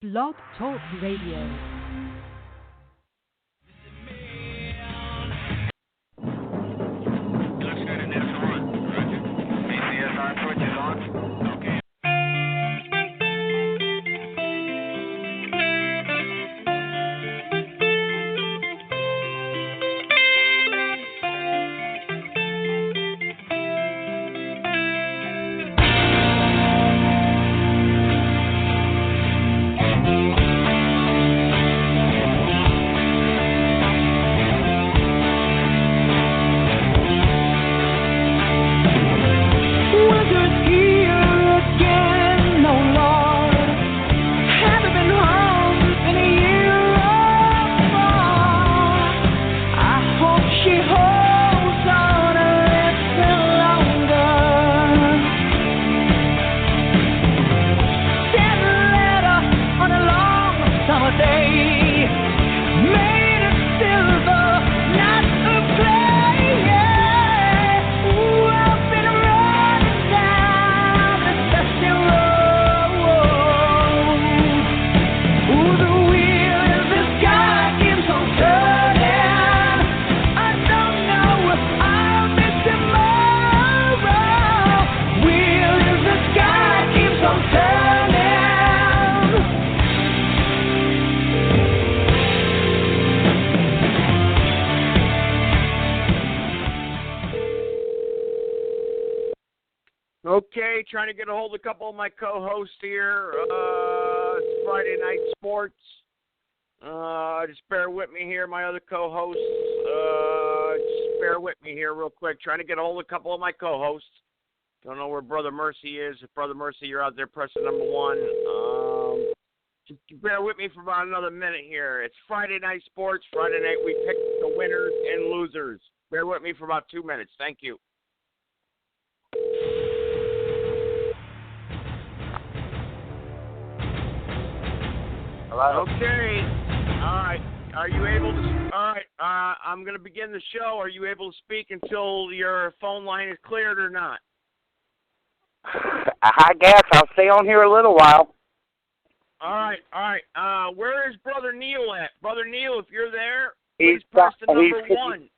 Blog Talk Radio. Okay, trying to get a hold of a couple of my co-hosts here. It's Friday Night Sports. Just bear with me here, my other co-hosts. Just bear with me here real quick. Trying to get a hold of a couple of my co-hosts. Don't know where Brother Mercy is. If Brother Mercy, you're out there, press the number 1. Just bear with me for about another minute here. It's Friday Night Sports. Friday night we pick the winners and losers. Bear with me for about 2 minutes. Thank you. Hello? Okay. All right. Are you able to? All right. I'm going to begin the show. Are you able to speak until your phone line is cleared or not? I guess I'll stay on here a little while. All right. All right. Where is Brother Neil at? Brother Neil, if you're there, please press the number 1.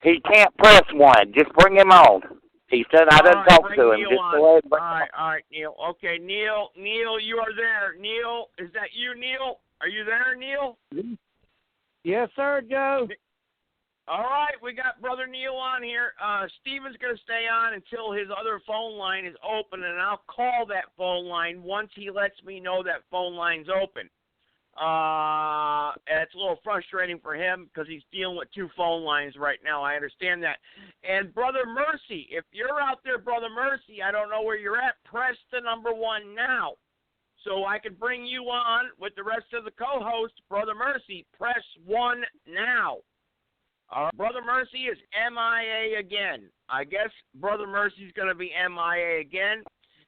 He can't press 1. Just bring him on. He said I didn't talk to him. Neil Just on. go ahead. All right, Neil. Okay, Neil, you are there. Neil, is that you, Neil? Are you there, Neil? Yes, sir, Joe. All right, we got Brother Neil on here. Steven's going to stay on until his other phone line is open, and I'll call that phone line once he lets me know that phone line's open. And it's a little frustrating for him because he's dealing with 2 phone lines right now. I understand that. And Brother Mercy, if you're out there, Brother Mercy, I don't know where you're at, press the number 1 now. So I can bring you on with the rest of the co-hosts. Brother Mercy, press 1 now. Brother Mercy is MIA again. I guess Brother Mercy's going to be MIA again.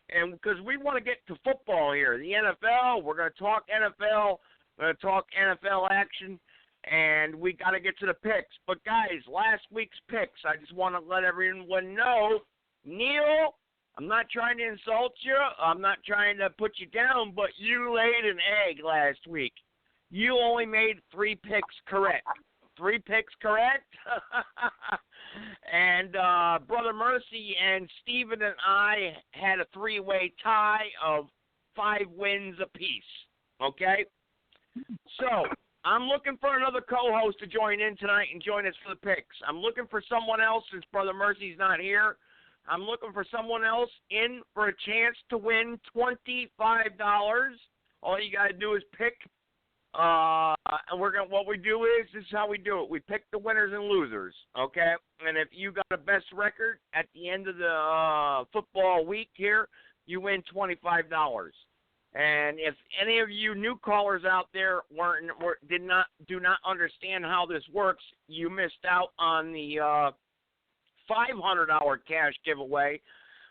And because we want to get to football here, the NFL, we're going to talk NFL. We're going to talk NFL action, and we got to get to the picks. But, guys, last week's picks, I just want to let everyone know, Neil, I'm not trying to insult you. I'm not trying to put you down, but you laid an egg last week. You only made 3 picks correct. 3 picks correct? And Brother Mercy and Steven and I had a 3-way tie of 5 wins apiece. Okay? So, I'm looking for another co-host to join in tonight and join us for the picks. I'm looking for someone else since Brother Mercy's not here. I'm looking for someone else in for a chance to win $25. All you got to do is pick. And what we do is, this is how we do it. We pick the winners and losers, okay? And if you got the best record at the end of the football week here, you win $25. And if any of you new callers out there do not understand how this works, you missed out on the $500 cash giveaway,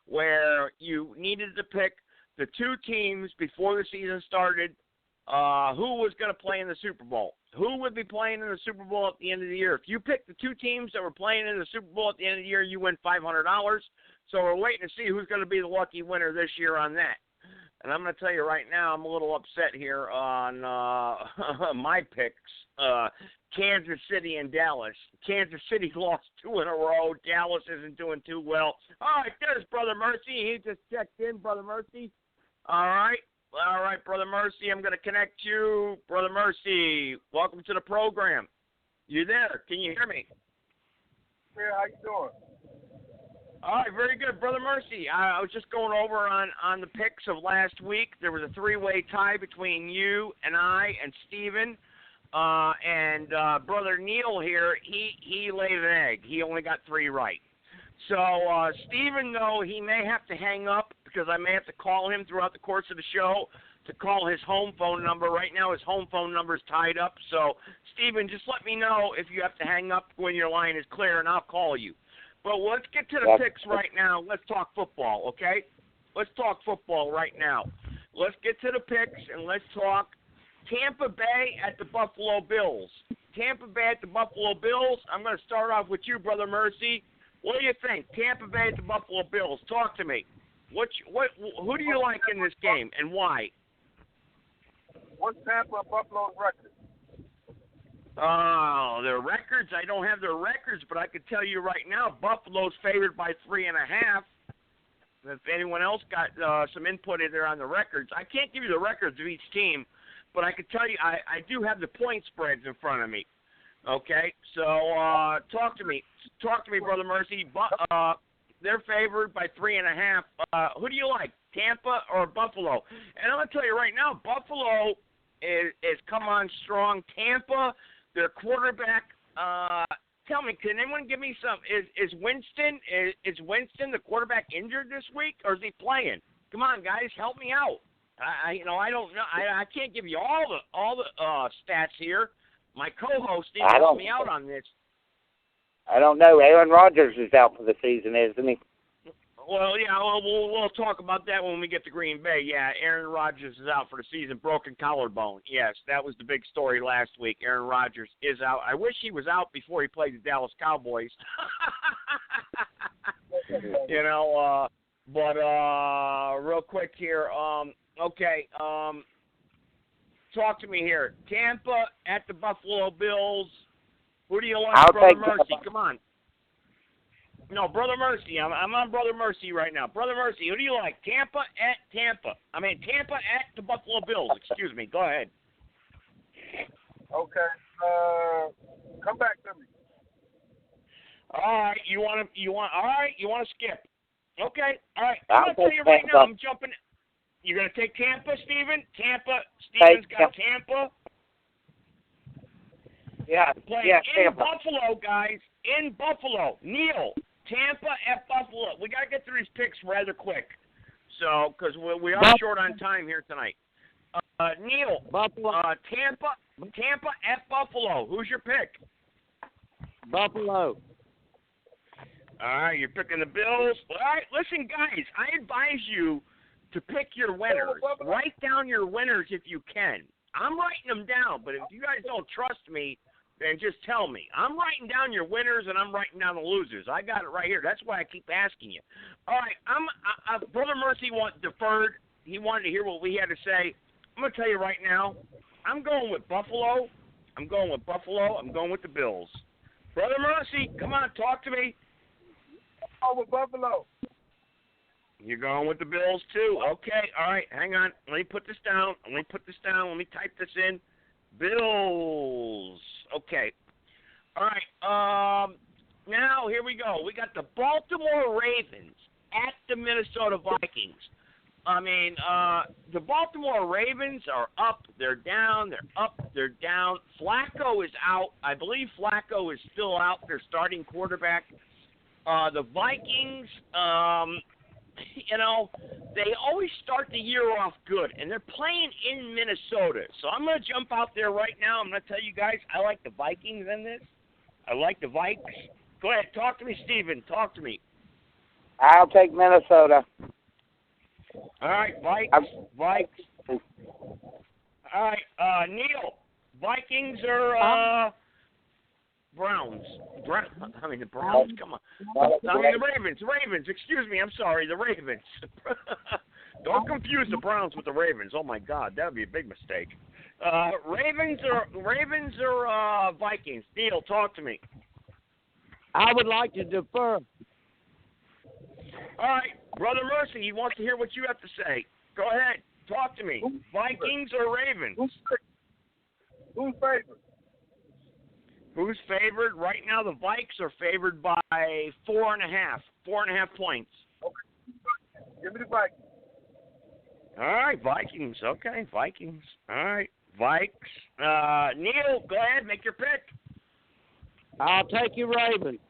where you needed to pick the 2 teams before the season started. Who was going to play in the Super Bowl? Who would be playing in the Super Bowl at the end of the year? If you picked the 2 teams that were playing in the Super Bowl at the end of the year, you win $500. So we're waiting to see who's going to be the lucky winner this year on that. And I'm going to tell you right now, I'm a little upset here on my picks. Kansas City and Dallas. Kansas City lost 2 in a row. Dallas isn't doing too well. All right, there's Brother Mercy. He just checked in, Brother Mercy. All right, Brother Mercy, I'm going to connect you. Brother Mercy, welcome to the program. You there? Can you hear me? Yeah, how you doing? All right, very good, Brother Mercy. I was just going over on the picks of last week. There was a 3-way tie between you and I and Steven. And Brother Neil here, he laid an egg. He only got 3 right. So Steven, though, he may have to hang up because I may have to call him throughout the course of the show to call his home phone number. Right now his home phone number is tied up. So, Steven, just let me know if you have to hang up when your line is clear, and I'll call you. But let's get to the picks right now. Let's talk football, okay? Let's talk football right now. Let's get to the picks, and let's talk Tampa Bay at the Buffalo Bills. Tampa Bay at the Buffalo Bills. I'm going to start off with you, Brother Mercy. What do you think? Tampa Bay at the Buffalo Bills. Talk to me. Who do you like in this game, and why? What's Tampa and Buffalo's record? Oh, their records. I don't have their records, but I can tell you right now, Buffalo's favored by 3.5. If anyone else got some input in there on the records, I can't give you the records of each team, but I can tell you I do have the point spreads in front of me. Okay, so talk to me. Talk to me, Brother Mercy. They're favored by 3.5. Who do you like, Tampa or Buffalo? And I'm going to tell you right now, Buffalo is come on strong. Tampa, their quarterback, tell me, can anyone give me some? Is Winston the quarterback injured this week, or is he playing? Come on, guys, help me out. I don't know. I can't give you all the stats here. My co-host needs to help me out on this. I don't know. Aaron Rodgers is out for the season, isn't he? Well, yeah, we'll talk about that when we get to Green Bay. Yeah, Aaron Rodgers is out for the season, broken collarbone. Yes, that was the big story last week. Aaron Rodgers is out. I wish he was out before he played the Dallas Cowboys. But real quick here. Okay, talk to me here. Tampa at the Buffalo Bills. Who do you like, Brother Mercy? Come on. No, Brother Mercy. I'm on Brother Mercy right now. Brother Mercy, who do you like? Tampa at the Buffalo Bills. Excuse me. Go ahead. Okay. Come back to me. All right. You want to skip. Okay. All right. I'm going to tell you right now, I'm jumping. You're going to take Tampa, Steven? Steven's got Tampa. Yeah. Playing in Tampa. Buffalo, guys. In Buffalo. Neil, Tampa at Buffalo. We got to get through these picks rather quick. So, because we are short on time here tonight. Neil, Buffalo. Tampa at Buffalo. Who's your pick? Buffalo. All right, you're picking the Bills. All right, listen, guys, I advise you to pick your winners. Write down your winners if you can. I'm writing them down, but if you guys don't trust me, then just tell me. I'm writing down your winners, and I'm writing down the losers. I got it right here. That's why I keep asking you. All right, Brother Mercy deferred. He wanted to hear what we had to say. I'm going to tell you right now, I'm going with Buffalo. I'm going with the Bills. Brother Mercy, come on, talk to me. Oh, with Buffalo. You're going with the Bills, too. Okay, all right, hang on. Let me put this down. Let me type this in. Bills. Okay. All right, now here we go. We got the Baltimore Ravens at the Minnesota Vikings. I mean, the Baltimore Ravens are up, they're down, they're up, they're down. Flacco is out. I believe Flacco is still out, their starting quarterback. The Vikings, they always start the year off good, and they're playing in Minnesota. So I'm going to jump out there right now. I'm going to tell you guys I like the Vikings in this. I like the Vikes. Go ahead, talk to me, Steven. Talk to me. I'll take Minnesota. All right, Vikes. All right, Neil, Vikings or Browns? The Browns, come on. I mean, the Ravens. Excuse me, I'm sorry, the Ravens. Don't confuse the Browns with the Ravens. Oh my God, that would be a big mistake. Ravens or Vikings? Neil, talk to me. I would like to defer. All right, Brother Mercy, he wants to hear what you have to say. Go ahead, talk to me. Vikings or Ravens? Who's favored? Who's favored? Right now, the Vikes are favored by 4.5 points. Okay. Give me the Vikings. All right, Vikings. Okay, Vikings. All right, Vikes. Neil, go ahead, make your pick. I'll take you, Ravens.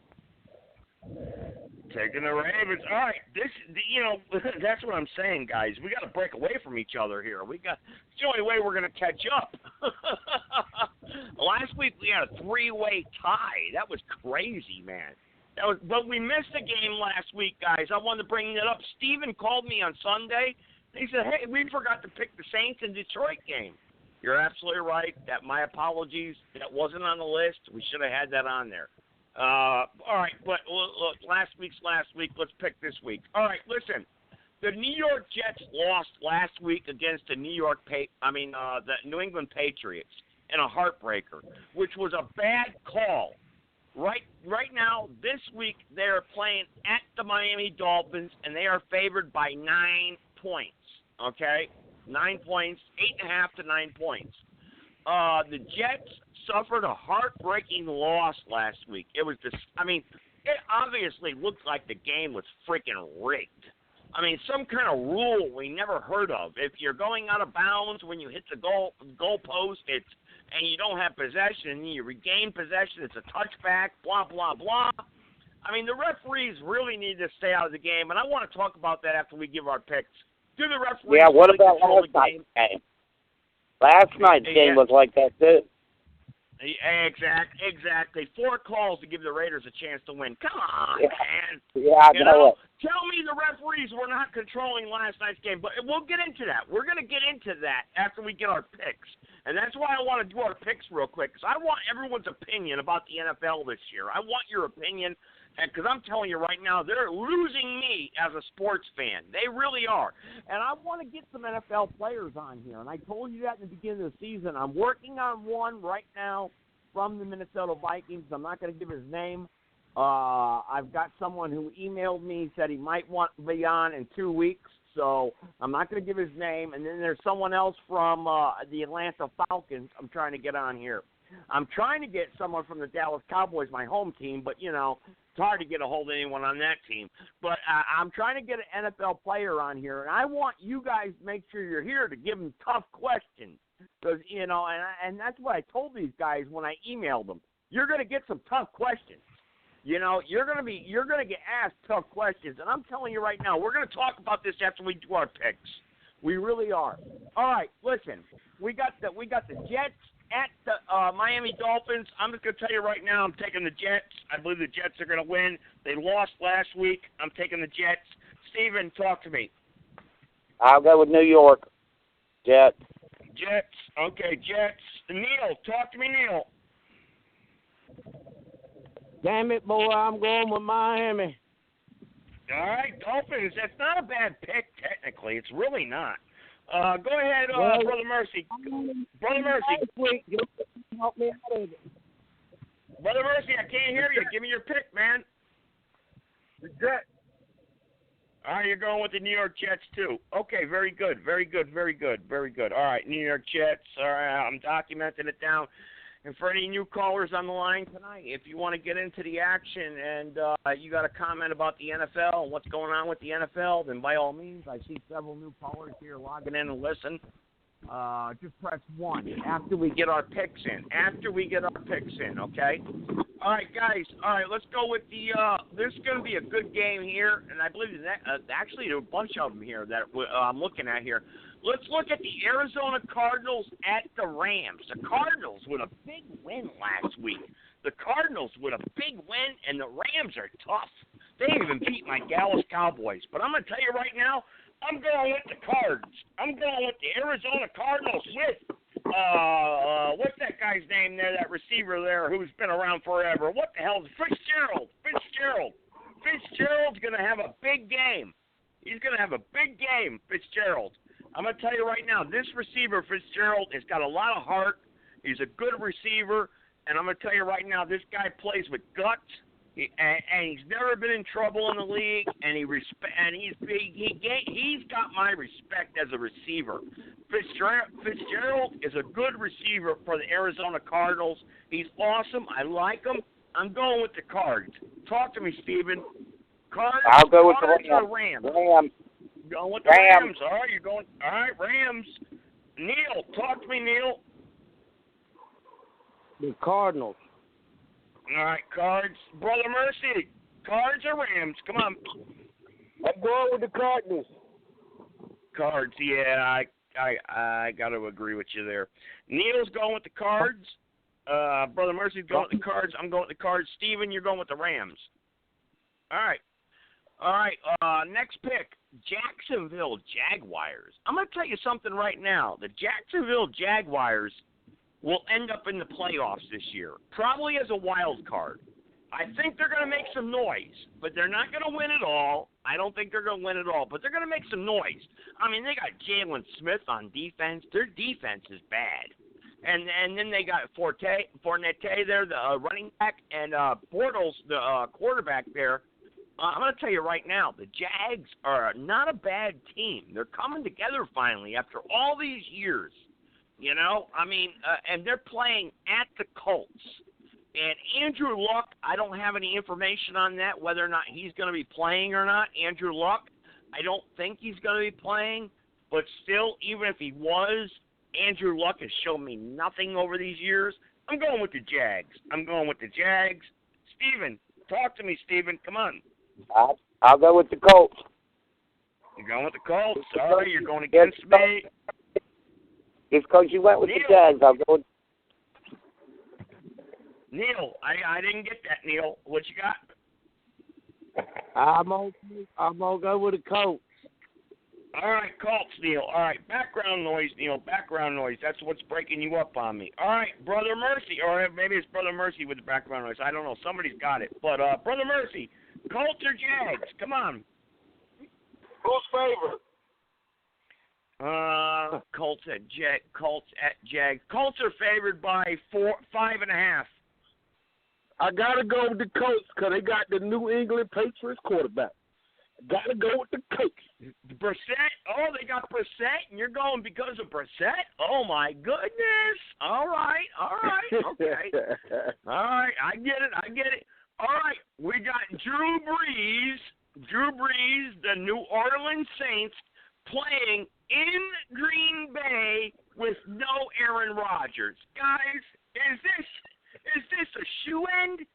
Taking the Ravens. All right, that's what I'm saying, guys. We got to break away from each other here. It's the only way we're going to catch up. Last week we had a 3-way tie. That was crazy, man. But we missed a game last week, guys. I wanted to bring that up. Steven called me on Sunday. He said, "Hey, we forgot to pick the Saints and Detroit game." You're absolutely right. My apologies. That wasn't on the list. We should have had that on there. All right, but look, last week. Let's pick this week. All right, listen. The New York Jets lost last week against the the New England Patriots in a heartbreaker, which was a bad call. Right now, this week they're playing at the Miami Dolphins, and they are favored by 9 points. Okay, 9 points, 8.5 to 9 points. The Jets suffered a heartbreaking loss last week. It obviously looked like the game was freaking rigged. Some kind of rule we never heard of. If you're going out of bounds when you hit the goal post, and you don't have possession, you regain possession, it's a touchback, blah, blah, blah. The referees really need to stay out of the game, and I want to talk about that after we give our picks. Do the referees what really about control last the night's game? game? Last night's game was like that, too. Exactly. 4 calls to give the Raiders a chance to win. Come on, man. Yeah, I know it. Tell me the referees were not controlling last night's game, but we'll get into that. We're going to get into that after we get our picks. And that's why I want to do our picks real quick, because I want everyone's opinion about the NFL this year. I want your opinion, because I'm telling you right now, they're losing me as a sports fan. They really are. And I want to get some NFL players on here. And I told you that in the beginning of the season. I'm working on one right now from the Minnesota Vikings. I'm not going to give his name. I've got someone who emailed me, said he might want to be on in 2 weeks. So I'm not going to give his name. And then there's someone else from the Atlanta Falcons I'm trying to get on here. I'm trying to get someone from the Dallas Cowboys, my home team, but, it's hard to get a hold of anyone on that team. But I'm trying to get an NFL player on here, and I want you guys to make sure you're here to give them tough questions. Because, and that's what I told these guys when I emailed them. You're going to get some tough questions. You're going to get asked tough questions. And I'm telling you right now, we're going to talk about this after we do our picks. We really are. All right, listen. We got the Jets at the Miami Dolphins. I'm just going to tell you right now, I'm taking the Jets. I believe the Jets are going to win. They lost last week. I'm taking the Jets. Steven, talk to me. I'll go with New York. Jets. Jets. Okay, Jets. Neil, talk to me, Neil. Damn it, boy, I'm going with Miami. All right, Dolphins. That's not a bad pick, technically. It's really not. Go ahead, Brother Mercy. Brother Mercy. Help me out of it. Brother Mercy, I can't hear you. Give me your pick, man. The Jets. All right, you're going with the New York Jets, too. Okay, very good. All right, New York Jets. All right, I'm documenting it down. And for any new callers on the line tonight, if you want to get into the action and you got a comment about the NFL and what's going on with the NFL, then by all means, I see several new callers here logging in and listen. Just press 1 after we get our picks in. Okay? All right, guys. All right, let's go with the there's going to be a good game here, and I believe actually there are a bunch of them here that I'm looking at here. Let's look at the Arizona Cardinals at the Rams. The Cardinals with a big win last week. And the Rams are tough. They even beat my Dallas Cowboys. But I'm going to tell you right now, I'm going with the Cards. I'm going with the Arizona Cardinals with, what's that guy's name there, that receiver there who's been around forever? What the hell is Fitzgerald? Fitzgerald's going to have a big game. He's going to have a big game, Fitzgerald. I'm going to tell you right now, this receiver, Fitzgerald, has got a lot of heart. He's a good receiver. And I'm going to tell you right now, this guy plays with guts. And he's never been in trouble in the league, and he's got my respect as a receiver. Fitzgerald is a good receiver for the Arizona Cardinals. He's awesome. I like him. I'm going with the Cards. Talk to me, Steven. Cards. I'll go with Cards the or Rams. Rams. Going with the Rams. All right, you're going. All right, Rams. Neil, talk to me, Neil. The Cardinals. All right, Cards. Brother Mercy, Cards or Rams? Come on. I'm going with the Cardinals. Cards, yeah, I got to agree with you there. Neil's going with the Cards. Brother Mercy's going with the Cards. I'm going with the Cards. Steven, you're going with the Rams. All right. Next pick, Jacksonville Jaguars. I'm going to tell you something right now. The Jacksonville Jaguars will end up in the playoffs this year, probably as a wild card. I think they're going to make some noise, but they're not going to win it all. I don't think they're going to win it all, but they're going to make some noise. I mean, they got Jalen Smith on defense. Their defense is bad. And then they got Fournette there, the running back, and Bortles, the quarterback there. I'm going to tell you right now, the Jags are not a bad team. They're coming together finally after all these years. You know, I mean, and they're playing at the Colts. And Andrew Luck, I don't have any information on that, whether or not he's going to be playing or not. Andrew Luck, I don't think he's going to be playing. But still, even if he was, Andrew Luck has shown me nothing over these years. I'm going with the Jags. Steven, talk to me, Steven. Come on. I'll go with the Colts. You're going with the Colts? Sorry, you're going against me. It's because you went with Neil. the Jags. I'll go with... Neil, I didn't get that, Neil. What you got? I'm gonna go with the Colts. All right, Colts, Neil. All right, background noise, Neil. Background noise. That's what's breaking you up on me. All right, Brother Mercy, or maybe it's Brother Mercy with the background noise. I don't know. Somebody's got it. But Brother Mercy, Colts or Jags? Come on. Who's favorite? Colts at Jags. Colts are favored by 5.5. I gotta go with the Colts because they got the New England Patriots quarterback. Gotta go with the Colts. Brissett? Oh, they got Brissett, and you're going because of Brissett? Oh my goodness! All right, okay. All right, I get it. All right, we got Drew Brees, the New Orleans Saints, playing in Green Bay with no Aaron Rodgers. Guys, is this a shoe-end?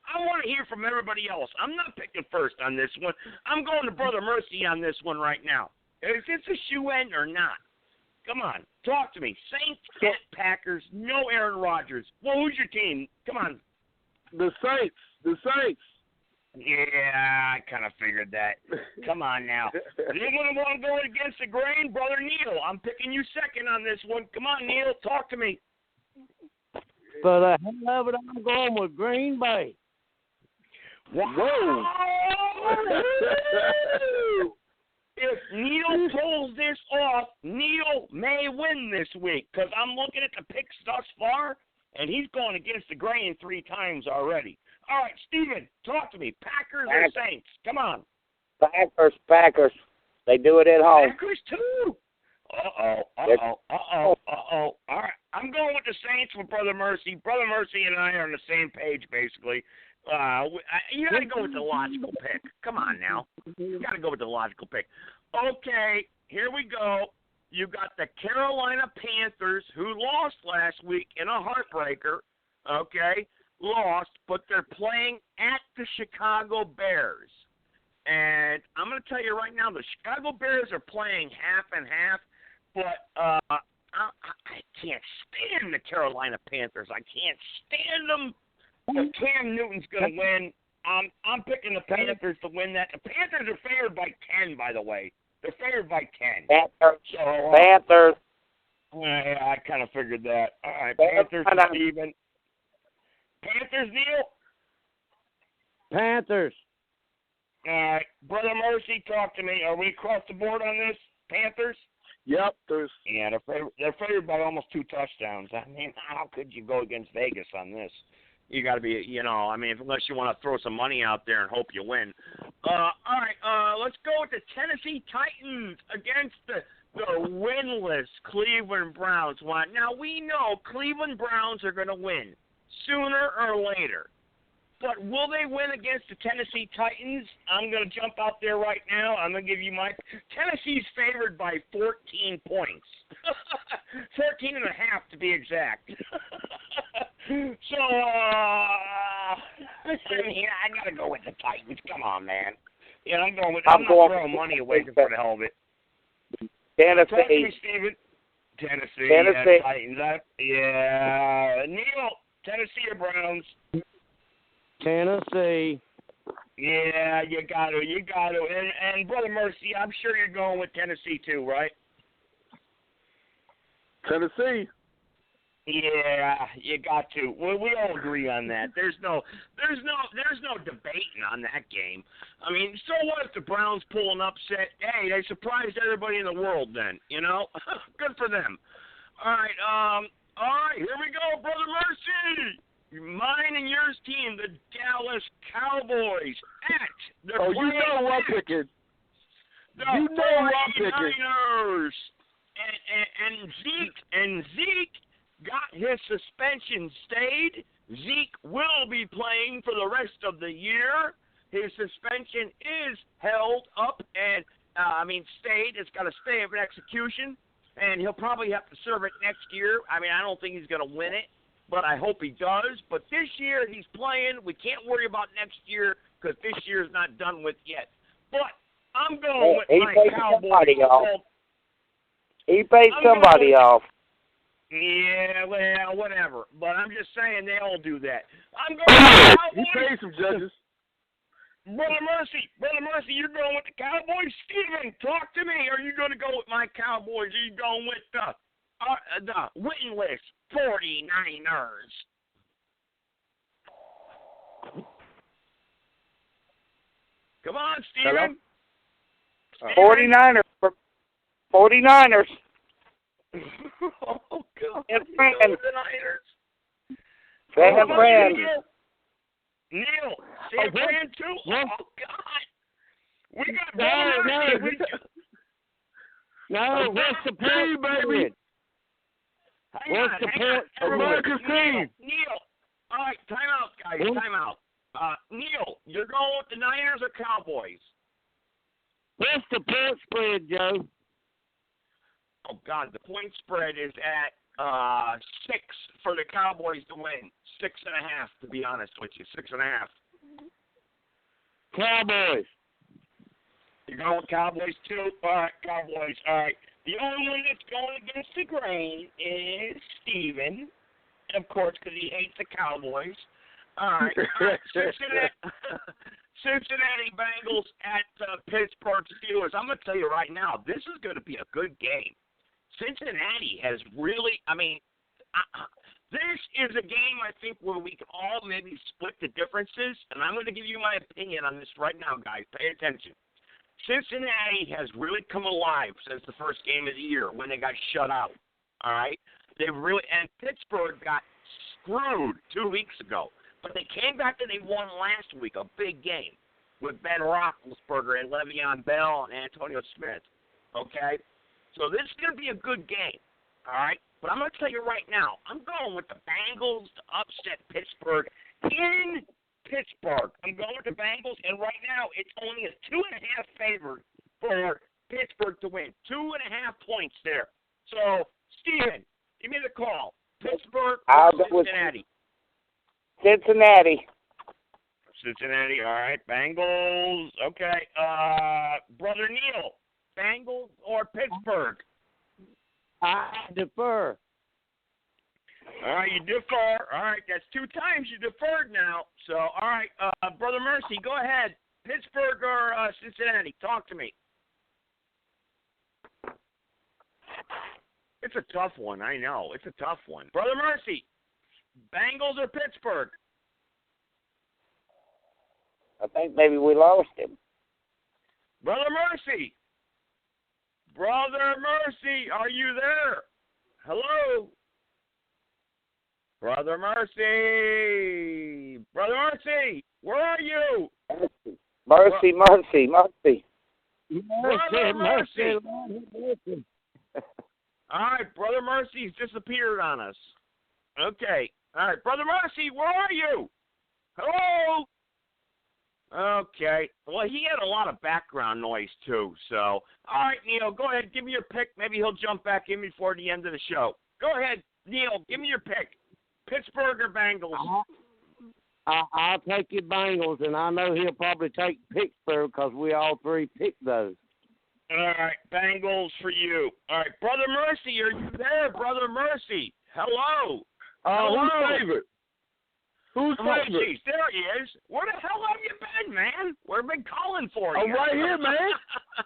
I want to hear from everybody else. I'm not picking first on this one. I'm going to Brother Mercy on this one right now. Is this a shoe-end or not? Come on, talk to me. Saints at Packers, no Aaron Rodgers. Well, who's your team? Come on. The Saints. Yeah, I kind of figured that. Come on now. Anyone want to go against the grain? Brother Neil, I'm picking you second on this one. Come on, Neil, talk to me. For the hell of it, I'm going with Green Bay. Whoa. If Neil pulls this off, Neil may win this week because I'm looking at the picks thus far, and he's going against the grain 3 times already. All right, Steven, talk to me. Packers or Saints? Come on. Packers. They do it at home. Packers, too. Uh-oh. All right, I'm going with the Saints with Brother Mercy. Brother Mercy and I are on the same page, basically. You got to go with the logical pick. Come on now. You got to go with the logical pick. Okay, here we go. You got the Carolina Panthers, who lost last week in a heartbreaker, okay? Lost, but they're playing at the Chicago Bears. And I'm going to tell you right now, the Chicago Bears are playing half and half, but I can't stand the Carolina Panthers. I can't stand them. But Cam Newton's going to win. I'm picking the Panthers to win that. The Panthers are favored by 10, by the way. They're favored by 10. Panthers. Yeah, I kind of figured that. All right, Panthers to Steven. Panthers, Neil? Panthers. All right. Brother Mercy, talk to me. Are we across the board on this? Panthers? Yep, there's. Yeah, they're favored by almost 2 touchdowns. I mean, how could you go against Vegas on this? You got to be, unless you want to throw some money out there and hope you win. All right, let's go with the Tennessee Titans against the winless Cleveland Browns. Now, we know Cleveland Browns are going to win sooner or later. But will they win against the Tennessee Titans? I'm going to jump out there right now. I'm going to give you my – Tennessee's favored by 14 points. 14 and a half to be exact. So, I got to go with the Titans. Come on, man. Yeah, I'm not throwing money away for the hell of it. Tennessee. Talk to me, Steven. Tennessee. Titans. Neil, Tennessee or Browns? Tennessee. Yeah, you got to. And Brother Mercy, I'm sure you're going with Tennessee too, right? Tennessee. Yeah, you got to. Well, we all agree on that. There's no debating on that game. I mean, so what if the Browns pull an upset? Hey, they surprised everybody in the world. Then, good for them. All right, here we go, Brother Mercy. Mine and yours team, the Dallas Cowboys. You know I'm picking. The 49ers. And Zeke got his suspension stayed. Zeke will be playing for the rest of the year. His suspension is held up and, stayed. It's got a stay of execution, and he'll probably have to serve it next year. I don't think he's going to win it, but I hope he does. But this year he's playing. We can't worry about next year because this year's not done with yet. But I'm going with my Cowboys. He paid somebody off. Yeah, well, whatever. But I'm just saying they all do that. I'm going with the Cowboys. He paid some judges. Brother Mercy, you're going with the Cowboys. Steven, talk to me. Are you going to go with my Cowboys? Are you going with the winless 49ers? Come on, Steven. 49ers. 49ers. Oh, God. And friends. Neil, San Fran too? Oh, God. We got No, what's the point, baby? What's the point? America's team. Neil, all right, time out, guys, time out. Neil, you're going with the Niners or Cowboys? What's the point spread, Joe? Oh, God, the point spread is at 6 for the Cowboys to win. 6.5, to be honest with you. 6.5. Cowboys. You're going with Cowboys, too? All right, Cowboys. All right. The only one that's going against the grain is Steven. Of course, because he hates the Cowboys. All right. Cincinnati Bengals at Pittsburgh Steelers. I'm going to tell you right now, this is going to be a good game. Cincinnati has really, this is a game, I think, where we can all maybe split the differences, and I'm going to give you my opinion on this right now, guys. Pay attention. Cincinnati has really come alive since the first game of the year when they got shut out, all right? And Pittsburgh got screwed 2 weeks ago, but they came back and they won last week, a big game with Ben Roethlisberger and Le'Veon Bell and Antonio Smith, okay? So this is going to be a good game, all right? But I'm going to tell you right now, I'm going with the Bengals to upset Pittsburgh in Pittsburgh. I'm going with the Bengals, and right now it's only a 2.5 favor for Pittsburgh to win. 2.5 points there. So, Steven, give me the call. Pittsburgh or Cincinnati? Cincinnati. Cincinnati, all right. Bengals, okay. Brother Neil, Bengals or Pittsburgh? I defer. All right, you defer. All right, that's 2 times you deferred now. So, all right, Brother Mercy, go ahead. Pittsburgh or Cincinnati? Talk to me. It's a tough one, I know. It's a tough one. Brother Mercy, Bengals or Pittsburgh? I think maybe we lost him. Brother Mercy. Brother Mercy, are you there? Hello? Brother Mercy. Brother Mercy, where are you? Mercy. Brother Mercy. All right, Brother Mercy's disappeared on us. Okay. All right, Brother Mercy, where are you? Hello? Okay. Well, he had a lot of background noise, too. So, all right, Neil, go ahead. Give me your pick. Maybe he'll jump back in before the end of the show. Go ahead, Neil. Give me your pick. Pittsburgh or Bengals? I'll take your Bengals, and I know he'll probably take Pittsburgh because we all three picked those. All right, Bengals for you. All right, Brother Mercy, are you there, Brother Mercy? Hello. Who's favorite? Who's favorite? Jeez, there he is. Where the hell have you been, man? We've been calling for you. I'm right here, man.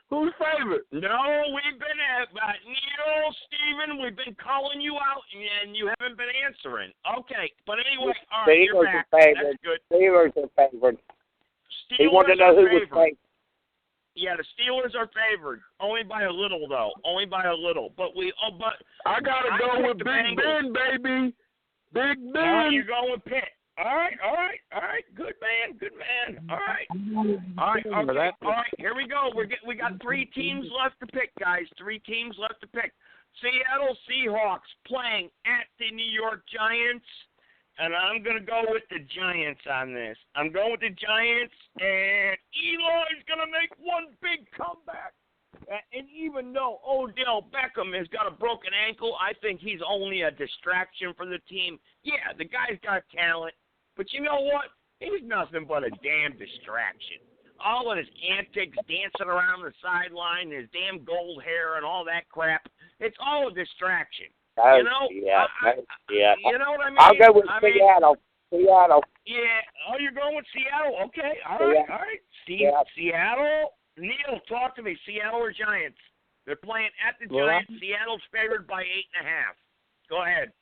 Who's favorite? No, we've been at Neil, Steven, we've been calling you out, and you haven't been answering. Okay, but anyway, all right, you're back. That's good. Steelers are favored. He wanted to know who was favored. Yeah, the Steelers are favored. Only by a little, though. Only by a little. But I gotta go with Big Ben, baby. Big Ben. You're going with Pitt. All right. Good man. All right. Okay. All right, here we go. We got 3 teams left to pick, guys. 3 teams left to pick. Seattle Seahawks playing at the New York Giants. And I'm going to go with the Giants on this. I'm going with the Giants, and Eli's going to make one big comeback. And even though Odell Beckham has got a broken ankle, I think he's only a distraction for the team. Yeah, the guy's got talent. But you know what? He's nothing but a damn distraction. All of his antics, dancing around the sideline, his damn gold hair and all that crap, it's all a distraction. You know? Yeah. You know what I mean? I'll go with Seattle. Yeah. Oh, you're going with Seattle? Okay. All right. Seattle. Neil, talk to me. Seattle or Giants? They're playing at the Giants. Seattle's favored by 8.5. Go ahead.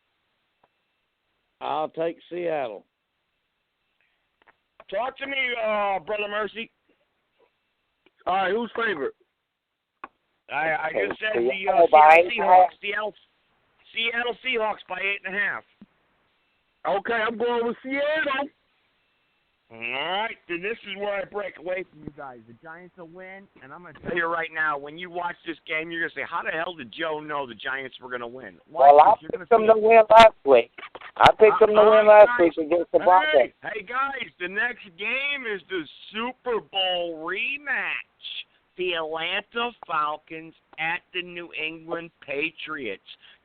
I'll take Seattle. Talk to me, Brother Mercy. All right, who's favorite? I just said the Seattle Seahawks. Seattle Seahawks by 8.5. Okay, I'm going with Seattle. All right, then this is where I break away from you guys. The Giants will win, and I'm going to tell you right now, when you watch this game, you're going to say, how the hell did Joe know the Giants were going to win? Well, I picked them to win last week. against the Broncos. Hey, guys, the next game is the Super Bowl rematch. The Atlanta Falcons at the New England Patriots.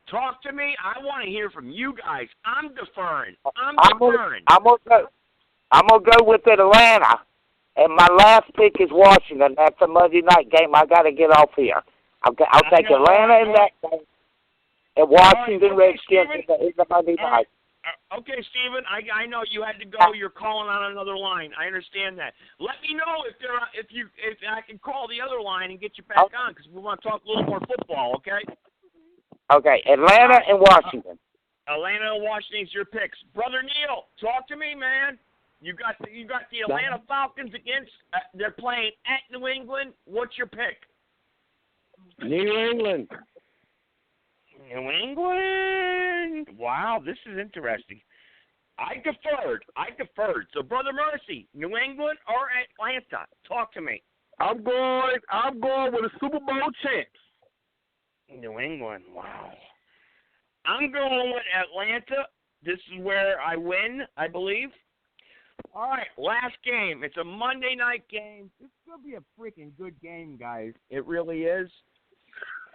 Talk to me. I want to hear from you guys. I'm deferring. I'm gonna go with Atlanta, and my last pick is Washington. That's a Monday night game. I got to get off here. I'll take Atlanta in that game, and Washington Redskins in the Monday night. Okay, Steven, I know you had to go. You're calling on another line. I understand that. Let me know if I can call the other line and get you back on, because we want to talk a little more football. Okay. Okay, Atlanta and Washington. Atlanta and Washington's your picks. Brother Neil, talk to me, man. You got the Atlanta Falcons against. They're playing at New England. What's your pick? New England. New England. Wow, this is interesting. I deferred. So, Brother Mercy, New England or Atlanta? Talk to me. I'm going with the Super Bowl champs. New England. Wow. I'm going with Atlanta. This is where I win, I believe. All right, last game. It's a Monday night game. This is going to be a freaking good game, guys. It really is.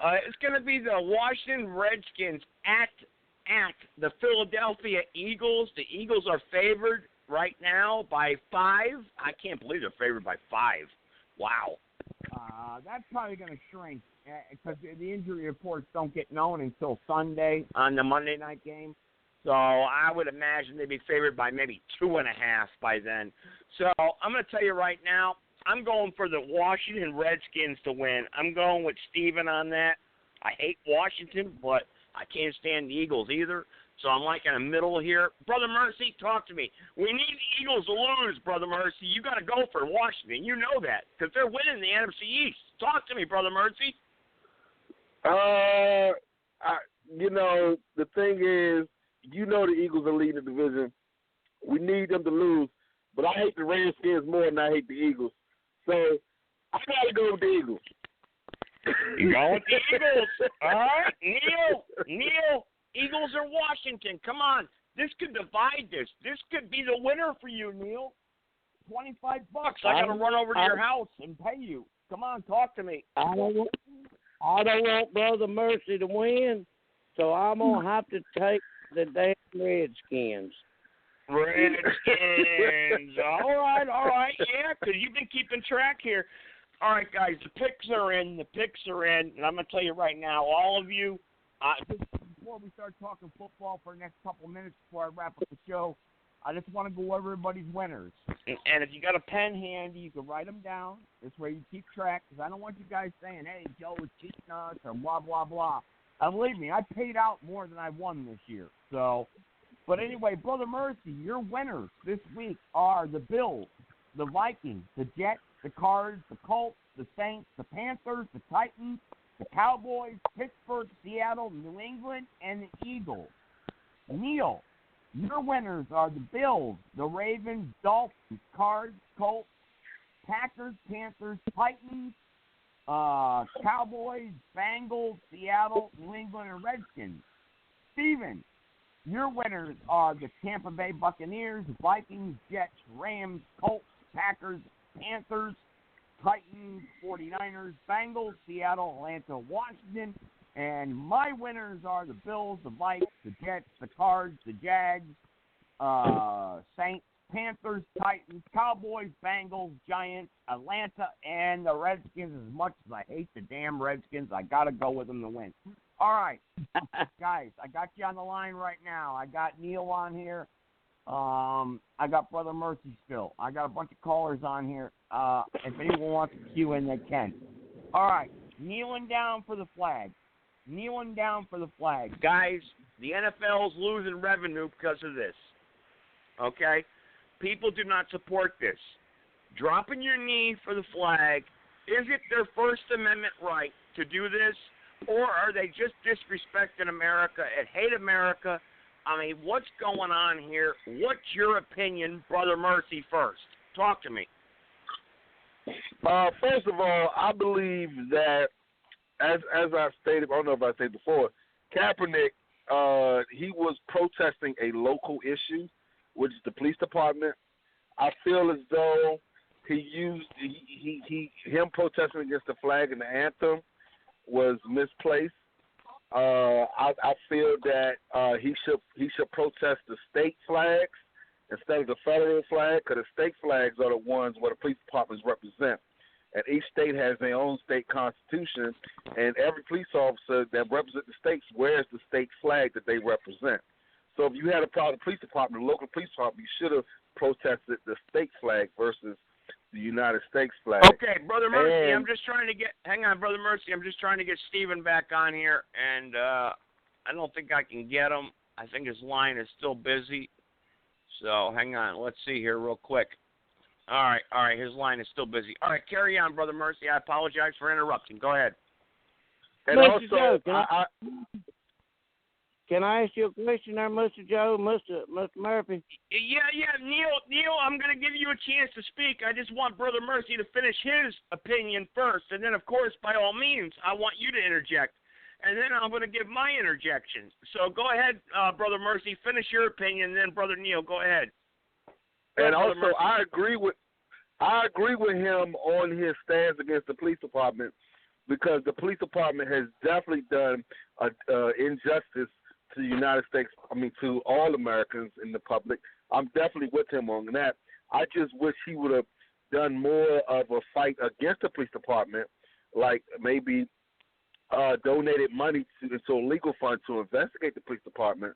It's going to be the Washington Redskins at the Philadelphia Eagles. The Eagles are favored right now by 5. I can't believe they're favored by 5. Wow. That's probably going to shrink because the injury reports don't get known until Sunday on the Monday night game. So I would imagine they'd be favored by maybe 2.5 by then. So I'm going to tell you right now, I'm going for the Washington Redskins to win. I'm going with Steven on that. I hate Washington, but I can't stand the Eagles either. So I'm like in the middle here. Brother Mercy, talk to me. We need the Eagles to lose, Brother Mercy. You got to go for Washington. You know that because they're winning the NFC East. Talk to me, Brother Mercy. The thing is, the Eagles are leading the division. We need them to lose, but I hate the Redskins more than I hate the Eagles. So I got to go with the Eagles. You going with the Eagles? All right, Neil. Eagles or Washington? Come on. This could divide this. This could be the winner for you, Neil. $25. I got to run over to your house and pay you. Come on, talk to me. I don't want Brother Mercy to win, so I'm going to have to take the damn Redskins. Redskins. All right. Yeah, because you've been keeping track here. All right, guys, the picks are in. And I'm going to tell you right now, all of you, just before we start talking football for the next couple of minutes before I wrap up the show, I just want to go over everybody's winners. And if you got a pen handy, you can write them down. This way you keep track, because I don't want you guys saying, hey, Joe is cheating us or blah, blah, blah. And believe me, I paid out more than I won this year. So, but anyway, Brother Mercy, your winners this week are the Bills, the Vikings, the Jets, the Cards, the Colts, the Saints, the Panthers, the Titans, the Cowboys, Pittsburgh, Seattle, New England, and the Eagles. Neil, your winners are the Bills, the Ravens, Dolphins, Cards, Colts, Packers, Panthers, Titans, Cowboys, Bengals, Seattle, New England, and Redskins. Steven, your winners are the Tampa Bay Buccaneers, Vikings, Jets, Rams, Colts, Packers, Panthers, Titans, 49ers, Bengals, Seattle, Atlanta, Washington. And my winners are the Bills, the Vikes, the Jets, the Cards, the Jags, Saints, Panthers, Titans, Cowboys, Bengals, Giants, Atlanta, and the Redskins. As much as I hate the damn Redskins, I got to go with them to win. All right, guys, I got you on the line right now. I got Neil on here. I got Brother Mercy still. I got a bunch of callers on here. If anyone wants to queue in, they can. All right, kneeling down for the flag. Guys, the NFL's losing revenue because of this. Okay? People do not support this. Dropping your knee for the flag, is it their First Amendment right to do this? Or are they just disrespecting America and hate America? I mean, what's going on here? What's your opinion, Brother Mercy, first? Talk to me. First of all, I believe that, as I stated, I don't know if I said before, Kaepernick, he was protesting a local issue, which is the police department. I feel as though him protesting against the flag and the anthem was misplaced. I feel that he should protest the state flags instead of the federal flag, because the state flags are the ones where the police departments represent. And each state has their own state constitution, and every police officer that represents the states wears the state flag that they represent. So if you had a problem with the police department, the local police department, you should have protested the state flag versus the United States flag. Okay, Brother Mercy, I'm just trying to get Steven back on here, and I don't think I can get him. I think his line is still busy. So hang on, let's see here real quick. All right, his line is still busy. All right, carry on, Brother Mercy. I apologize for interrupting. Go ahead. And Mr. also, Joe, can I ask you a question there, Mr. Joe, Mr. Murphy? Yeah, Neil, I'm going to give you a chance to speak. I just want Brother Mercy to finish his opinion first, and then, of course, by all means, I want you to interject, and then I'm going to give my interjection. So go ahead, Brother Mercy, finish your opinion, and then Brother Neil, go ahead. And also, I agree with him on his stance against the police department, because the police department has definitely done injustice to the United States, to all Americans in the public. I'm definitely with him on that. I just wish he would have done more of a fight against the police department, like maybe donated money to a legal fund to investigate the police department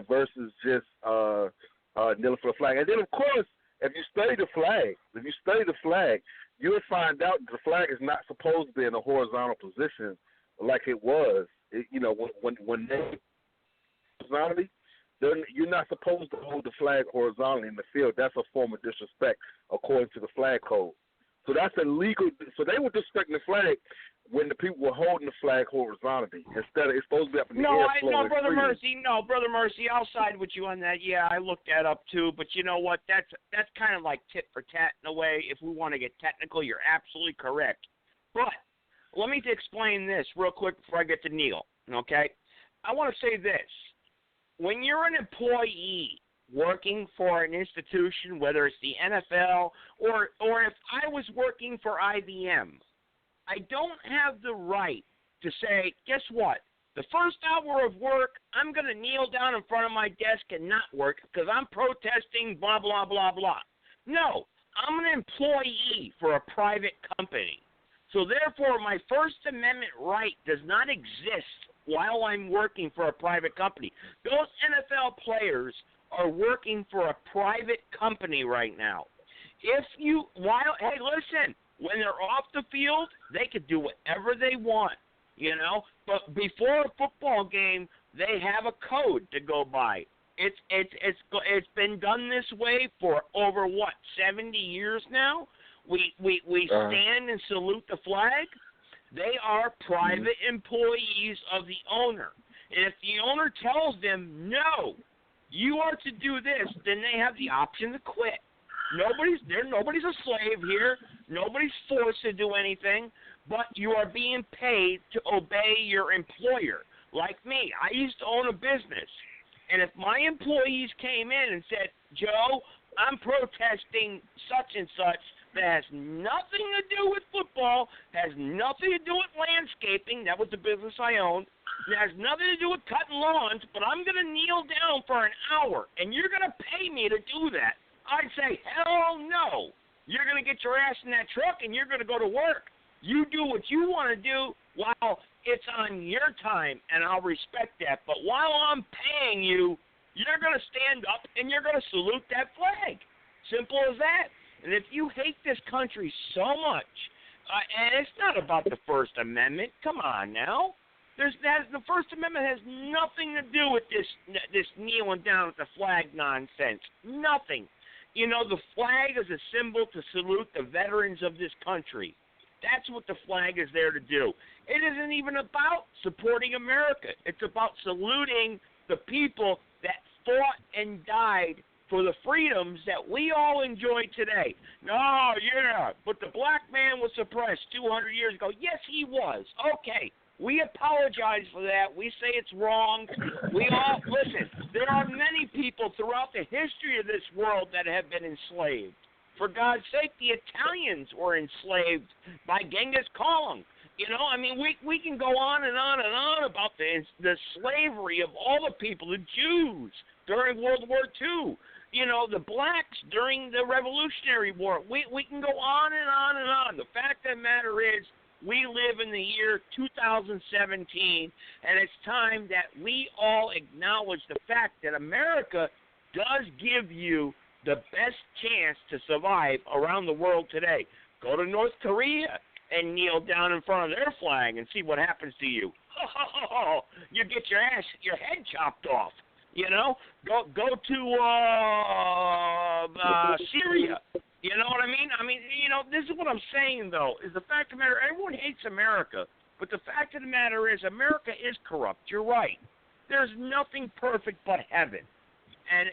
versus just kneeling for the flag. And then, of course, if you study the flag, you'll find out the flag is not supposed to be in a horizontal position like it was. When they horizontally, You're not supposed to hold the flag horizontally in the field. That's a form of disrespect according to the flag code. So that's illegal. So they were disrespecting the flag when the people were holding the flag horizontally instead of it's supposed to be up in the air. No, Brother Mercy, I'll side with you on that. Yeah, I looked that up too. But you know what? That's kind of like tit for tat in a way. If we want to get technical, you're absolutely correct. But let me explain this real quick before I get to Neil. Okay, I want to say this: when you're an employee working for an institution, whether it's the NFL or if I was working for IBM, I don't have the right to say, guess what? The first hour of work, I'm going to kneel down in front of my desk and not work because I'm protesting blah, blah, blah, blah. No, I'm an employee for a private company. So therefore, my First Amendment right does not exist while I'm working for a private company. Those NFL players are working for a private company right now. Hey, listen, when they're off the field, they can do whatever they want, you know. But before a football game, they have a code to go by. It's been done this way for over 70 years now. We stand and salute the flag. They are private employees of the owner. And if the owner tells them, no, you are to do this, then they have the option to quit. Nobody's a slave here. Nobody's forced to do anything, but you are being paid to obey your employer. Like me, I used to own a business, and if my employees came in and said, Joe, I'm protesting such and such, that has nothing to do with football, has nothing to do with landscaping, that was the business I owned, it has nothing to do with cutting lawns, but I'm going to kneel down for an hour, and you're going to pay me to do that. I'd say, hell no. You're going to get your ass in that truck, and you're going to go to work. You do what you want to do while it's on your time, and I'll respect that. But while I'm paying you, you're going to stand up, and you're going to salute that flag. Simple as that. And if you hate this country so much, and it's not about the First Amendment, come on now. The First Amendment has nothing to do with this kneeling down with the flag nonsense. Nothing. You know, the flag is a symbol to salute the veterans of this country. That's what the flag is there to do. It isn't even about supporting America. It's about saluting the people that fought and died for the freedoms that we all enjoy today. No, yeah, but the black man was suppressed 200 years ago. Yes, he was. Okay, we apologize for that. We say it's wrong. Listen, there are many people throughout the history of this world that have been enslaved. For God's sake, the Italians were enslaved by Genghis Khan. You know, I mean, we can go on and on and on about the slavery of all the people, the Jews during World War II. You know, the blacks during the Revolutionary War. We can go on and on and on. The fact of the matter is we live in the year 2017, and it's time that we all acknowledge the fact that America does give you the best chance to survive around the world today. Go to North Korea and kneel down in front of their flag and see what happens to you. You get your head chopped off. You know, go to Syria. You know what I mean? I mean, you know, this is what I'm saying, though, is the fact of the matter, everyone hates America, but the fact of the matter is America is corrupt. You're right. There's nothing perfect but heaven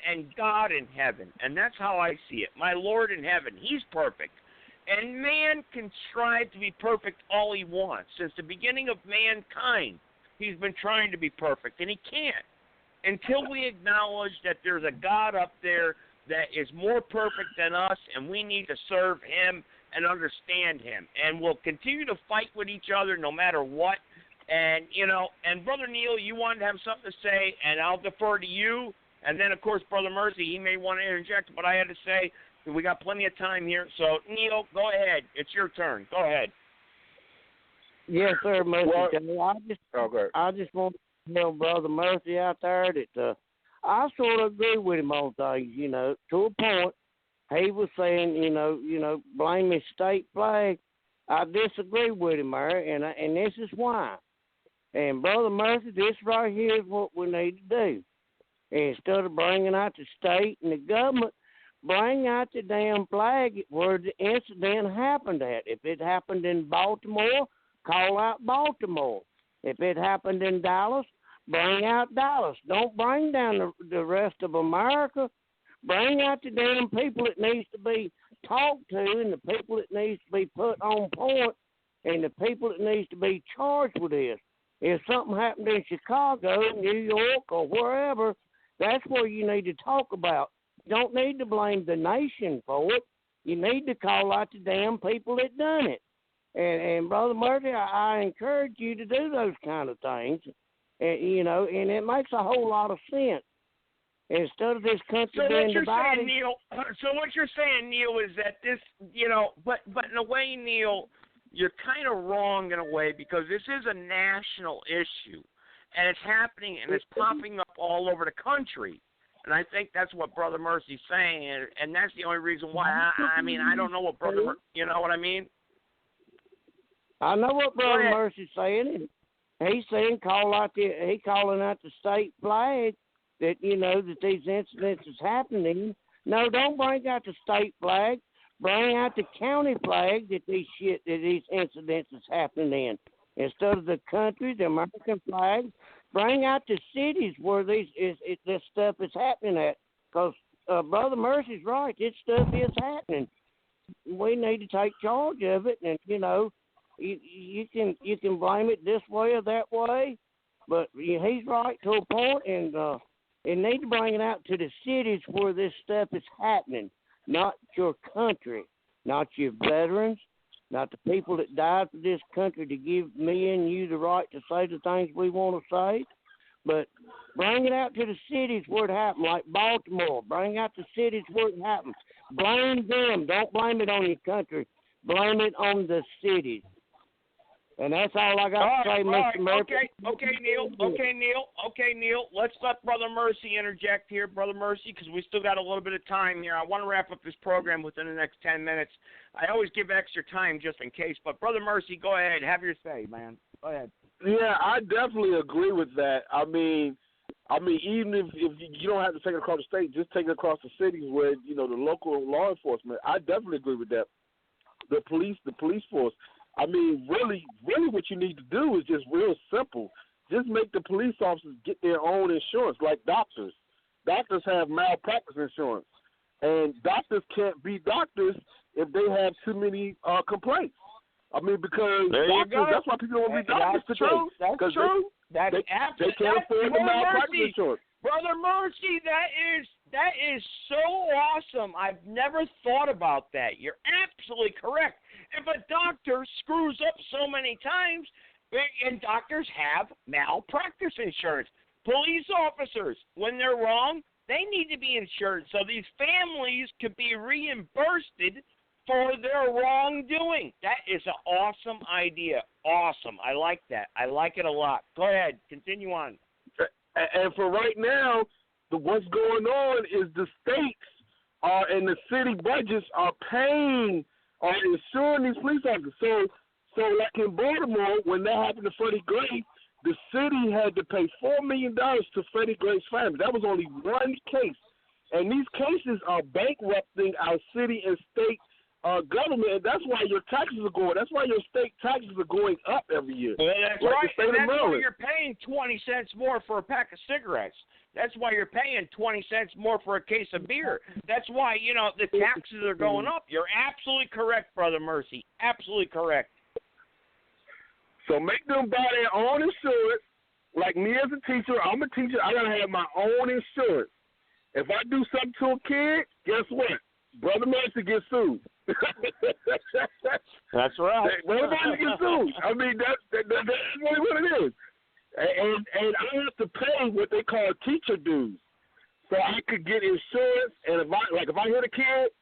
and God in heaven, and that's how I see it. My Lord in heaven, he's perfect. And man can strive to be perfect all he wants. Since the beginning of mankind, he's been trying to be perfect, and he can't. Until we acknowledge that there's a God up there that is more perfect than us, and we need to serve him and understand him. And we'll continue to fight with each other no matter what. And, you know, and Brother Neil, you wanted to have something to say, and I'll defer to you. And then, of course, Brother Mercy, he may want to interject, but I had to say we got plenty of time here. So, Neil, go ahead. It's your turn. Go ahead. Yes, sir, Mercy. I just want to tell Brother Mercy out there that I sort of agree with him on things, you know, to a point. He was saying, you know, blame his state flag. I disagree with him there, and this is why. And Brother Mercy, this right here is what we need to do. instead of bringing out the state and the government, bring out the damn flag where the incident happened at. If it happened in Baltimore, call out Baltimore. If it happened in Dallas, bring out Dallas. Don't bring down the rest of America. Bring out the damn people that needs to be talked to and the people that needs to be put on point and the people that needs to be charged with this. If something happened in Chicago, New York, or wherever, that's where you need to talk about. You don't need to blame the nation for it. You need to call out the damn people that done it. And Brother Murphy, I encourage you to do those kind of things. And, you know, and it makes a whole lot of sense. Instead of this country being divided. So what you're saying, Neil, is that this, you know, but in a way, Neil, you're kind of wrong in a way because this is a national issue, and it's happening and it's popping up all over the country. And I think that's what Brother Mercy's saying, and that's the only reason why. I mean, I don't know what you know what I mean? I know what Brother Mercy's saying. He's saying calling out the state flag. That, you know, that these incidents is happening. No, don't bring out the state flag. Bring out the county flag that these incidents is happening in. Instead of the country, the American flag, bring out the cities where this stuff is happening at. Because Brother Mercy's right, this stuff is happening. We need to take charge of it, and you know, you can blame it this way or that way, but he's right to a point, and need to bring it out to the cities where this stuff is happening, not your country, not your veterans, not the people that died for this country to give me and you the right to say the things we want to say, but bring it out to the cities where it happened, like Baltimore. Bring out the cities where it happened. Blame them. Don't blame it on your country. Blame it on the cities. And that's all I got to say, Mr. Murphy. Okay, Neil. Let's let Brother Mercy interject here, Brother Mercy, because we still got a little bit of time here. I want to wrap up this program within the next 10 minutes. I always give extra time just in case. But, Brother Mercy, go ahead. Have your say, man. Go ahead. Yeah, I definitely agree with that. I mean, even if you don't have to take it across the state, just take it across the cities where, you know, the local law enforcement, I definitely agree with that. The police force. I mean, really what you need to do is just real simple. Just make the police officers get their own insurance, like doctors. Doctors have malpractice insurance. And doctors can't be doctors if they have too many complaints. I mean, because doctors, that's why people don't want to be doctors today. That's true. They can't afford the malpractice insurance. Brother Mercy, that is so awesome. I've never thought about that. You're absolutely correct. If a doctor screws up so many times, and doctors have malpractice insurance, police officers, when they're wrong, they need to be insured so these families could be reimbursed for their wrongdoing. That is an awesome idea. Awesome. I like that. I like it a lot. Go ahead. Continue on. And for right now, what's going on is the states and the city budgets are insuring these police officers. So like in Baltimore, when that happened to Freddie Gray, the city had to pay $4 million to Freddie Gray's family. That was only one case. And these cases are bankrupting our city and state government, and that's why your taxes are going. That's why your state taxes are going up every year. Well, that's like right. And that's why you're paying 20 cents more for a pack of cigarettes. That's why you're paying 20 cents more for a case of beer. That's why, you know, the taxes are going up. You're absolutely correct, Brother Mercy. Absolutely correct. So make them buy their own insurance. Like me as a teacher, I'm a teacher. I gotta have my own insurance. If I do something to a kid, guess what? Brother Mercy gets sued. That's right. Brother Mercy gets sued. I mean, that's really what it is. And I have to pay what they call teacher dues, so I could get insurance. And if I hit a kid,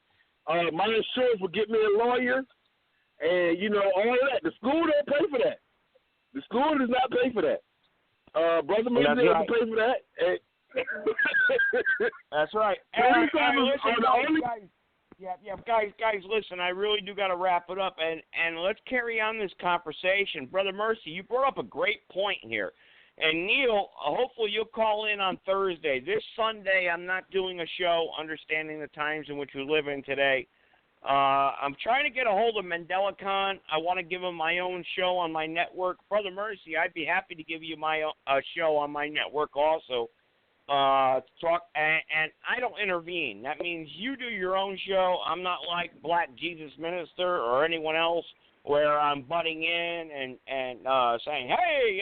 my insurance will get me a lawyer, and you know all of that. The school don't pay for that. The school does not pay for that. Brother Mercy doesn't pay for that. And that's right. Guys, listen, I really do got to wrap it up, and let's carry on this conversation. Brother Mercy, you brought up a great point here. And Neil, hopefully you'll call in on Thursday. This Sunday, I'm not doing a show, understanding the times in which we live in today. I'm trying to get a hold of Mandela Khan. I want to give him my own show on my network. Brother Mercy, I'd be happy to give you my show on my network also. Talk, and I don't intervene. That means you do your own show. I'm not like Black Jesus Minister or anyone else where I'm butting in and saying, hey,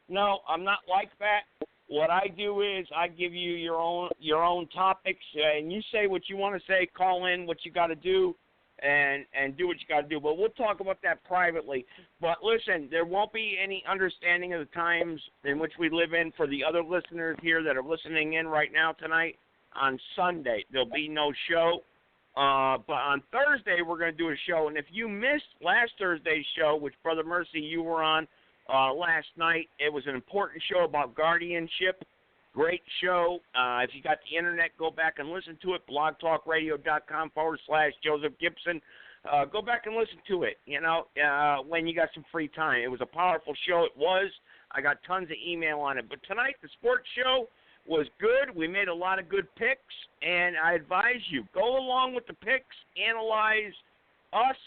no, I'm not like that. What I do is I give you your own topics, and you say what you want to say, call in what you got to do, and do what you got to do. But we'll talk about that privately. But listen, there won't be any understanding of the times in which we live in for the other listeners here that are listening in right now tonight. On Sunday, there'll be no show. But on Thursday, we're going to do a show. And if you missed last Thursday's show, which, Brother Mercy, you were on, last night, it was an important show about guardianship. Great show. If you got the internet, go back and listen to it. blogtalkradio.com/Joseph Gibson. Go back and listen to it, when you got some free time. It was a powerful show. It was. I got tons of email on it. But tonight, the sports show was good. We made a lot of good picks, and I advise you, go along with the picks, analyze us.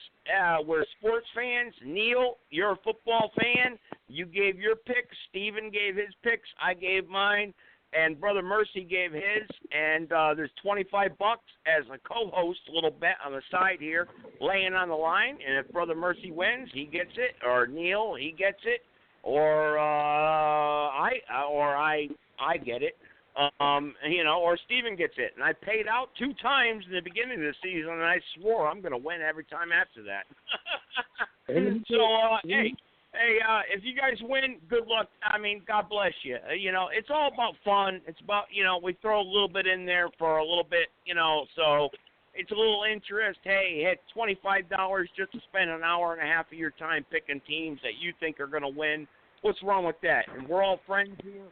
We're sports fans. Neil, you're a football fan. You gave your picks. Steven gave his picks. I gave mine. And Brother Mercy gave his. And there's $25 as a co-host, a little bet on the side here, laying on the line. And if Brother Mercy wins, he gets it. Or Neil, he gets it. Or I get it. Or Steven gets it. And I paid out 2 times in the beginning of the season, and I swore I'm going to win every time after that. So, hey, if you guys win, good luck. I mean, God bless you. It's all about fun. It's about, we throw a little bit in there for a little bit, so it's a little interest. Hey, hit $25 just to spend an hour and a half of your time picking teams that you think are going to win. What's wrong with that? And we're all friends here.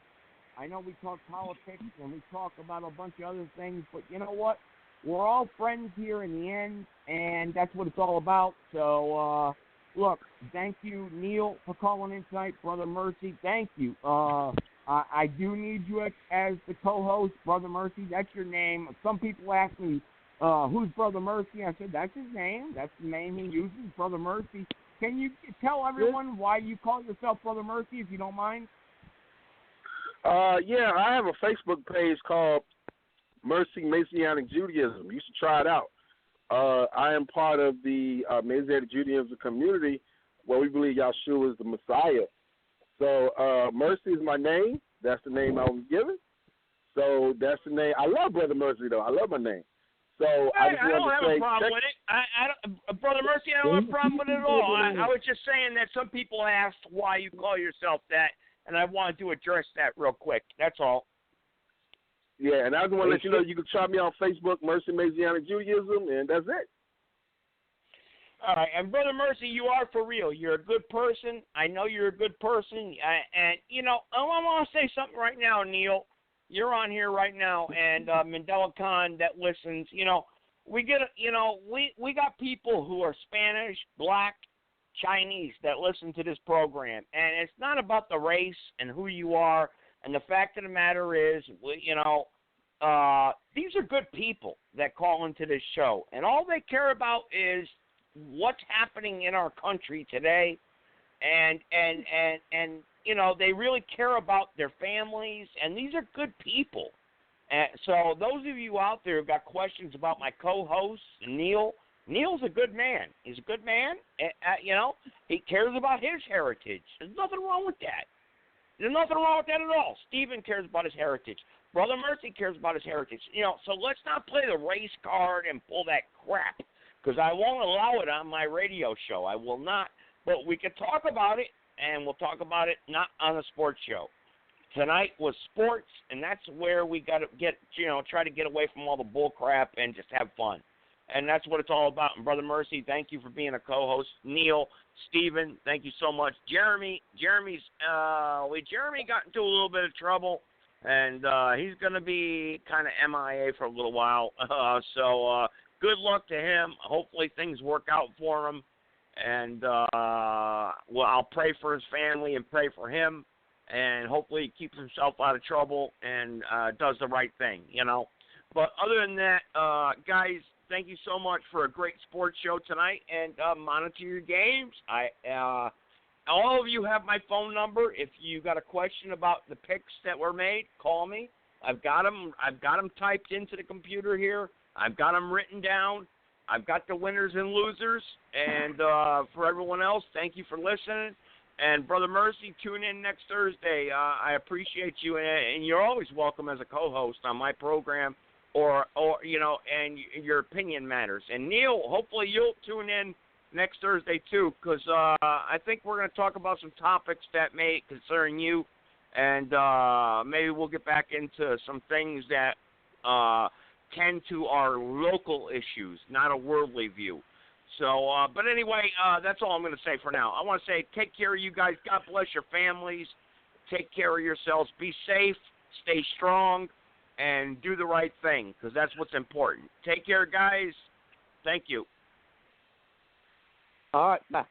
I know we talk politics and we talk about a bunch of other things, but you know what? We're all friends here in the end, and that's what it's all about. So, look, thank you, Neil, for calling in tonight. Brother Mercy, thank you. I do need you as the co-host, Brother Mercy. That's your name. Some people ask me, who's Brother Mercy? I said, that's his name. That's the name he uses, Brother Mercy. Can you tell everyone why you call yourself Brother Mercy, if you don't mind? Yeah, I have a Facebook page called Mercy Messianic Judaism. You should try it out. I am part of the Messianic Judaism community where we believe Yahshua is the Messiah. So Mercy is my name. That's the name I was given. So that's the name. I love Brother Mercy, though. I love my name. So I don't have a problem with it. Brother Mercy, I don't have a problem with it at all. I was just saying that some people asked why you call yourself that, and I wanted to address that real quick. That's all. Yeah, and I just want to let you know you can try me on Facebook, Mercy Messianic Judaism, and that's it. All right, and Brother Mercy, you are for real. You're a good person. I know you're a good person, and I want to say something right now, Neil. You're on here right now, and Mandela Khan that listens. We get we got people who are Spanish, Black, Chinese that listen to this program, and it's not about the race and who you are. And the fact of the matter is, these are good people that call into this show, and all they care about is what's happening in our country today, and they really care about their families, and these are good people. So those of you out there who've got questions about my co-host, Neil's a good man. He's a good man. He cares about his heritage. There's nothing wrong with that. There's nothing wrong with that at all. Stephen cares about his heritage. Brother Mercy cares about his heritage. So let's not play the race card and pull that crap, because I won't allow it on my radio show. I will not. But we can talk about it, and we'll talk about it not on a sports show. Tonight was sports, and that's where we got to try to get away from all the bull crap and just have fun. And that's what it's all about. And Brother Mercy, thank you for being a co-host. Neil, Steven, thank you so much. Jeremy got into a little bit of trouble, and he's going to be kind of MIA for a little while. So good luck to him. Hopefully things work out for him. And I'll pray for his family and pray for him. and hopefully he keeps himself out of trouble and does the right thing, you know. But other than that, guys, thank you so much for a great sports show tonight, and monitor your games. All of you have my phone number. If you got a question about the picks that were made, call me. I've got them typed into the computer here. I've got them written down. I've got the winners and losers. And for everyone else, thank you for listening. And Brother Mercy, tune in next Thursday. I appreciate you, and you're always welcome as a co-host on my program, or you know, and your opinion matters. And Neil, hopefully you'll tune in next Thursday too, because I think we're going to talk about some topics that may concern you, and maybe we'll get back into some things that tend to our local issues, not a worldly view. So, but anyway, that's all I'm going to say for now. I want to say take care of you guys. God bless your families. Take care of yourselves. Be safe. Stay strong. And do the right thing, because that's what's important. Take care, guys. Thank you. All right, bye.